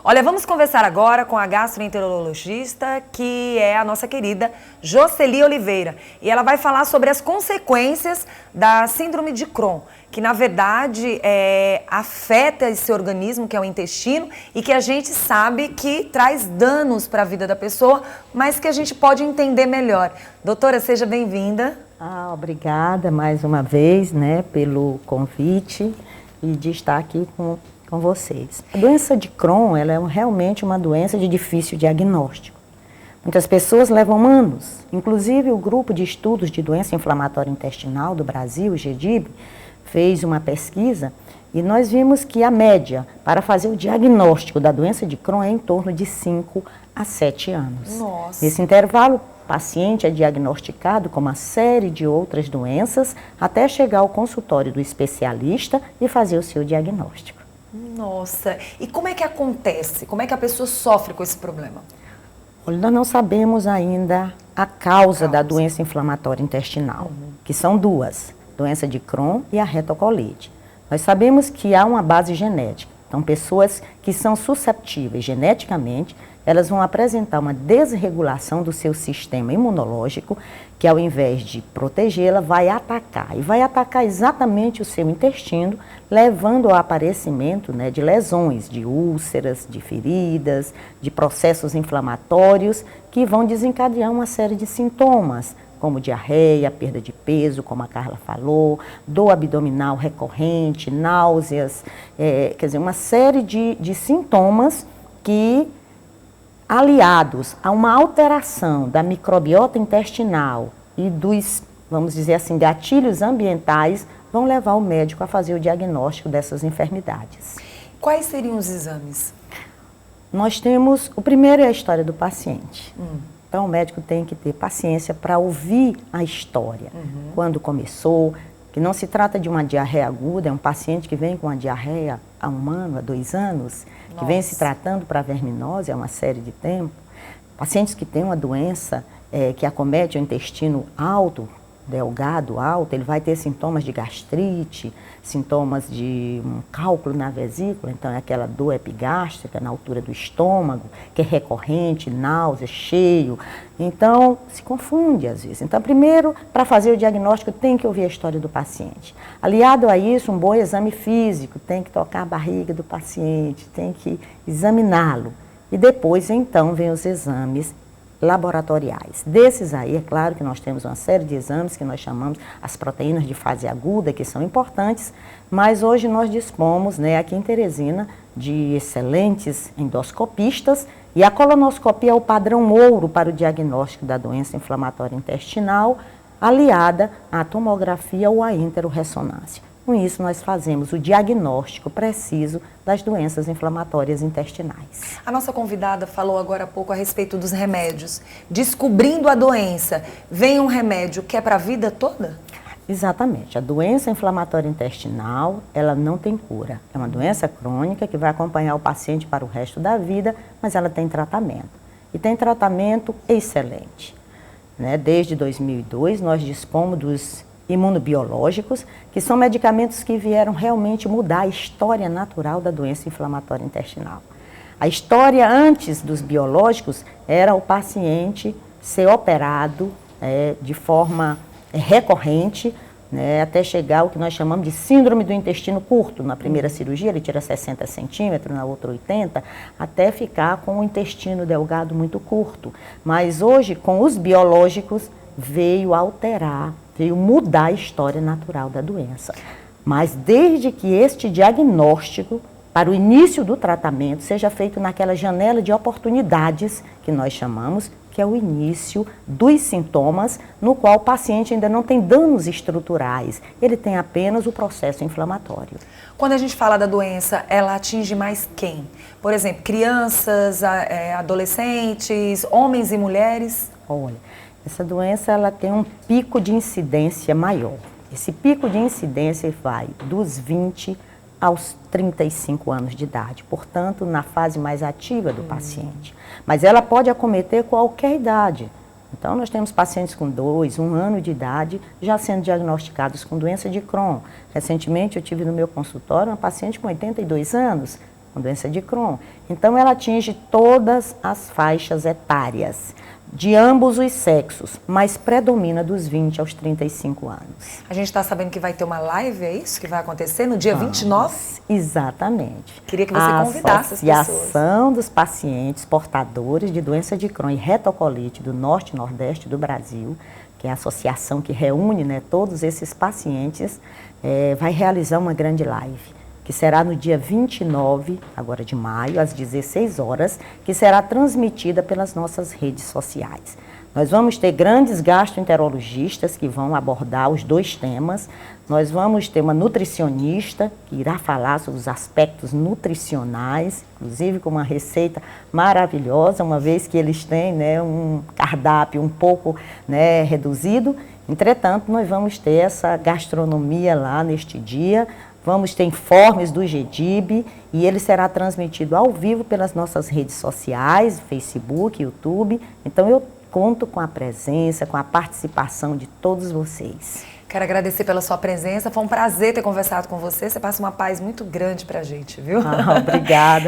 Olha, vamos conversar agora com a gastroenterologista, que é a nossa querida Jocely Oliveira. E ela vai falar sobre as consequências da síndrome de Crohn, que na verdade afeta esse organismo, que é o intestino, e que a gente sabe que traz danos para a vida da pessoa, mas que a gente pode entender melhor. Doutora, seja bem-vinda. Obrigada mais uma vez, pelo convite e de estar aqui com vocês. A doença de Crohn, ela é realmente uma doença de difícil diagnóstico. Muitas pessoas levam anos, inclusive o Grupo de Estudos de Doença Inflamatória Intestinal do Brasil, o GEDIB, fez uma pesquisa e nós vimos que a média para fazer o diagnóstico da doença de Crohn é em torno de 5 a 7 anos. Nossa. Nesse intervalo, o paciente é diagnosticado com uma série de outras doenças até chegar ao consultório do especialista e fazer o seu diagnóstico. Nossa, e como é que acontece? Como é que a pessoa sofre com esse problema? Olha, nós não sabemos ainda a causa da doença inflamatória intestinal, que são duas, doença de Crohn e a retocolite. Nós sabemos que há uma base genética, então pessoas que são susceptíveis geneticamente, elas vão apresentar uma desregulação do seu sistema imunológico, que ao invés de protegê-la, vai atacar. E vai atacar exatamente o seu intestino, levando ao aparecimento de lesões, de úlceras, de feridas, de processos inflamatórios, que vão desencadear uma série de sintomas, como diarreia, perda de peso, como a Carla falou, dor abdominal recorrente, náuseas, quer dizer, uma série de sintomas que, aliados a uma alteração da microbiota intestinal e dos, vamos dizer assim, gatilhos ambientais, vão levar o médico a fazer o diagnóstico dessas enfermidades. Quais seriam os exames? Nós temos, o primeiro é a história do paciente. Então o médico tem que ter paciência para ouvir a história. Quando começou, que não se trata de uma diarreia aguda, é um paciente que vem com uma diarreia há 1 ano, há 2 anos, que vem se tratando para verminose há uma série de tempo. Pacientes que têm uma doença que acomete o intestino alto, delgado, alto, ele vai ter sintomas de gastrite, sintomas de um cálculo na vesícula, então é aquela dor epigástrica na altura do estômago, que é recorrente, náusea, cheio. Então, se confunde às vezes. Então, primeiro, para fazer o diagnóstico, tem que ouvir a história do paciente. Aliado a isso, um bom exame físico, tem que tocar a barriga do paciente, tem que examiná-lo. E depois, então, vem os exames laboratoriais. Desses aí, é claro que nós temos uma série de exames que nós chamamos as proteínas de fase aguda, que são importantes, mas hoje nós dispomos, aqui em Teresina, de excelentes endoscopistas, e a colonoscopia é o padrão ouro para o diagnóstico da doença inflamatória intestinal, aliada à tomografia ou à enterorressonância. Com isso, nós fazemos o diagnóstico preciso das doenças inflamatórias intestinais. A nossa convidada falou agora há pouco a respeito dos remédios. Descobrindo a doença, vem um remédio que é para a vida toda? Exatamente. A doença inflamatória intestinal, ela não tem cura. É uma doença crônica que vai acompanhar o paciente para o resto da vida, mas ela tem tratamento. E tem tratamento excelente. Desde 2002, nós dispomos dos imunobiológicos, que são medicamentos que vieram realmente mudar a história natural da doença inflamatória intestinal. A história antes dos biológicos era o paciente ser operado de forma recorrente, até chegar ao que nós chamamos de síndrome do intestino curto. Na primeira cirurgia ele tira 60 centímetros, na outra 80, até ficar com o intestino delgado muito curto. Mas hoje, com os biológicos, veio alterar, veio mudar a história natural da doença. Mas desde que este diagnóstico, para o início do tratamento, seja feito naquela janela de oportunidades que nós chamamos, que é o início dos sintomas, no qual o paciente ainda não tem danos estruturais, ele tem apenas o processo inflamatório. Quando a gente fala da doença, ela atinge mais quem? Por exemplo, crianças, adolescentes, homens e mulheres? Olha, essa doença ela tem um pico de incidência maior. Esse pico de incidência vai dos 20 aos 35 anos de idade, portanto, na fase mais ativa do paciente. Mas ela pode acometer qualquer idade. Então, nós temos pacientes com 2, 1 ano de idade já sendo diagnosticados com doença de Crohn. Recentemente, eu tive no meu consultório uma paciente com 82 anos, com doença de Crohn. Então, ela atinge todas as faixas etárias, de ambos os sexos, mas predomina dos 20 aos 35 anos. A gente está sabendo que vai ter uma live, é isso que vai acontecer no dia 29? Exatamente. Queria que você convidasse as pessoas. A Associação dos Pacientes Portadores de Doença de Crohn e Retocolite do Norte e Nordeste do Brasil, que é a associação que reúne, né, todos esses pacientes, vai realizar uma grande live, que será no dia 29, agora de maio, às 16 horas, que será transmitida pelas nossas redes sociais. Nós vamos ter grandes gastroenterologistas que vão abordar os dois temas. Nós vamos ter uma nutricionista que irá falar sobre os aspectos nutricionais, inclusive com uma receita maravilhosa, uma vez que eles têm, né, um cardápio um pouco, né, reduzido. Entretanto, nós vamos ter essa gastronomia lá neste dia. Vamos ter informes do GEDIB e ele será transmitido ao vivo pelas nossas redes sociais, Facebook, YouTube. Então, eu conto com a presença, com a participação de todos vocês. Quero agradecer pela sua presença. Foi um prazer ter conversado com você. Você passa uma paz muito grande pra gente, viu? Obrigada.